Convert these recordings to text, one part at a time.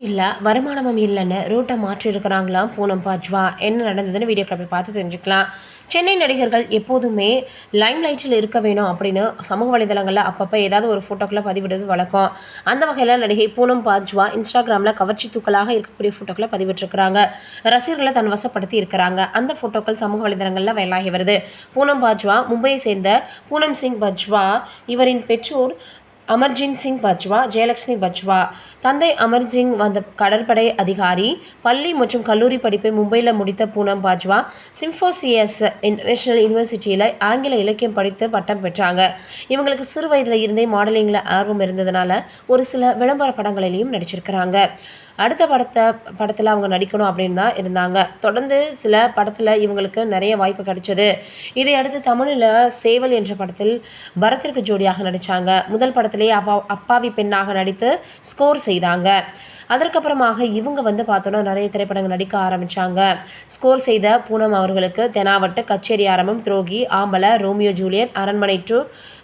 இல்ல, வருமானமும் இல்லன்னு ரூட்ட மாற்றியிருக்கிறாங்களாம் பூனம் பாஜ்வா. என்ன நடந்ததுன்னு வீடியோக்குள்ள போய் பார்த்து தெரிஞ்சுக்கலாம். சென்னை நடிகர்கள் எப்போதுமே லைம் லைட்டில் இருக்க வேணும் அப்படின்னு சமூக வலைதளங்கள்ல அப்பப்ப ஏதாவது ஒரு ஃபோட்டோக்கள பதிவிடுவது வழக்கம். அந்த வகையில நடிகை பூனம் பாஜ்வா இன்ஸ்டாகிராம்ல கவர்ச்சி தூக்கலாக இருக்கக்கூடிய ஃபோட்டோக்கள பதிவிட்டிருக்கிறாங்க. ரசிகர்கள தன் வசப்படுத்தி இருக்கிறாங்க. அந்த ஃபோட்டோக்கள் சமூக வலைதளங்கள்ல வைரலாகி வருது. பூனம் பாஜ்வா மும்பையை சேர்ந்த பூனம் சிங் பஜ்வா. இவரின் பெற்றோர் அமர்ஜித் சிங் பஜ்வா, ஜெயலட்சுமி பஜ்வா. தந்தை அமர்ஜிங் வந்த கடற்படை அதிகாரி. பள்ளி மற்றும் கல்லூரி படிப்பை மும்பையில் முடித்த பூனம் பாஜ்வா சிம்போசியஸ் இன்டர்நேஷனல் யூனிவர்சிட்டியில் ஆங்கில இலக்கியம் படித்து பட்டம் பெற்றாங்க. இவங்களுக்கு சிறு வயதில் இருந்தே மாடலிங்கில் ஆர்வம் இருந்ததுனால ஒரு சில விளம்பர படங்களிலையும் நடிச்சிருக்கிறாங்க. அடுத்த படத்தில் அவங்க நடிக்கணும் அப்படின்னு தான் இருந்தாங்க. தொடர்ந்து சில படத்தில் இவங்களுக்கு நிறைய வாய்ப்பு கிடைச்சது. இதை அடுத்து தமிழில் சேவல் என்ற படத்தில் பரத்திற்கு ஜோடியாக நடித்தாங்க. முதல் படத்திலேயே அப்பாவி பெண்ணாக நடித்து ஸ்கோர் செய்தாங்க. அதற்கப்புறமாக இவங்க பார்த்தோன்னா நிறைய திரைப்படங்கள் நடிக்க ஆரம்பித்தாங்க. ஸ்கோர் செய்த பூனம் அவர்களுக்கு தெனாவட்டு, கச்சேரி ஆரம்பம், துரோகி, ஆம்பல, ரோமியோ ஜூலியட், அரண்மனை 2,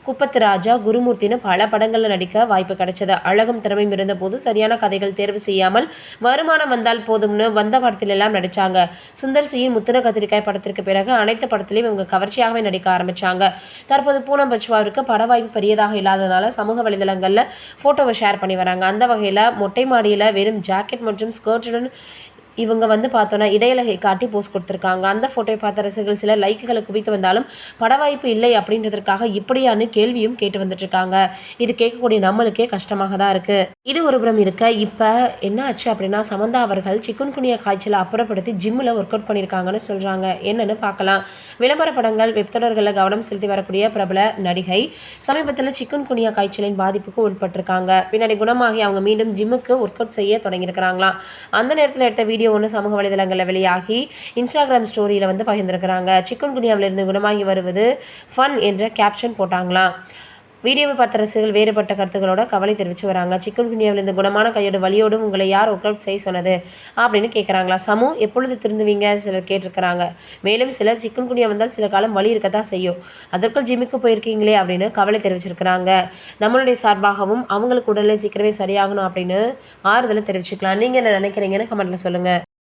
குப்பத்து ராஜா, குருமூர்த்தின்னு பல படங்களில் நடிக்க வாய்ப்பு கிடைச்சது. அழகும் திறமையும் இருந்தபோது சரியான கதைகள் தேர்வு செய்யாமல் வருமானம் வந்தால் போதும்னு வந்த படத்திலெல்லாம் நடித்தாங்க. சுந்தர் சியின் முத்துன கத்திரிக்காய் படத்திற்கு பிறகு அனைத்து படத்திலையும் இவங்க கவர்ச்சியாகவே நடிக்க ஆரம்பித்தாங்க. தற்போது பூனம் பஜ்வாவிற்கு பட வாய்ப்பு பெரியதாக இல்லாதனால சமூக வலைதளங்களில் ஃபோட்டோவை ஷேர் பண்ணி வராங்க. அந்த வகையில் மொட்டை மாடியில் வெறும் ஜாக்கெட் மற்றும் ஸ்கர்ட்டுடன் இவங்க பார்த்தோன்னா இடையலகை காட்டி போஸ்ட் கொடுத்துருக்காங்க. அந்த ஃபோட்டோவை பார்த்த ரசிகர்கள் சிலர் லைக்குகளை குவித்து வந்தாலும் பட வாய்ப்பு இல்லை அப்படின்றதுக்காக இப்படியான கேள்வியும் கேட்டு வந்துட்டுருக்காங்க. இது கேட்கக்கூடிய நம்மளுக்கே கஷ்டமாக தான் இருக்குது. இது ஒரு புறம் இருக்க இப்போ என்ன ஆச்சு அப்படின்னா சமந்தா அவர்கள் சிக்குன்குனியா காய்ச்சலை அப்புறப்படுத்தி ஜிம்மில் ஒர்க் அவுட் பண்ணியிருக்காங்கன்னு சொல்கிறாங்க. என்னென்னு பார்க்கலாம். விளம்பர படங்கள், வெப்தொடர்களில் கவனம் செலுத்தி வரக்கூடிய பிரபல நடிகை சமீபத்தில் சிக்குன்குனியா காய்ச்சலின் பாதிப்புக்கு உட்பட்டிருக்காங்க. பின்னாடி குணமாகி அவங்க மீண்டும் ஜிம்முக்கு ஒர்க் அவுட் செய்ய தொடங்கியிருக்கிறாங்களாம். அந்த நேரத்தில் எடுத்த வீடியோ ஒன்று சமூக வலைதளங்களில் வெளியாகி இன்ஸ்டாகிராம் ஸ்டோரியில் பகிர்ந்திருக்கிறாங்க. சிக்குன்குனியாவிலிருந்து குணமாகி வருவது ஃபன் என்ற கேப்ஷன் போட்டாங்களாம். வீடியோவை பார்த்த ரசிகர்கள் வேறுபட்ட கருத்துக்களோட கவலை தெரிவித்து வராங்க. சிக்குன்குனியாவிலிருந்து குணமான கையோடு வலியோடு உங்களை யார் ஒர்க் அவுட் செய்ய சொன்னது அப்படின்னு கேட்குறாங்களா. சமூ எப்பொழுது திருந்துவீங்க சிலர் கேட்டிருக்கிறாங்க. மேலும் சிலர் சிக்குன்குனியா வந்தால் சில காலம் வலி இருக்கத்தான் செய்யும், அதற்குள் ஜிம்முக்கு போயிருக்கீங்களே அப்படின்னு கவலை தெரிவிச்சிருக்கிறாங்க. நம்மளுடைய சார்பாகவும் அவங்களுக்கு உடல்நிலை சீக்கிரமே சரியாகணும் அப்படின்னு ஆறுதலை தெரிவிச்சுக்கலாம். நீங்கள் என்ன நினைக்கிறீங்கன்னு கமெண்ட்டில் சொல்லுங்கள்.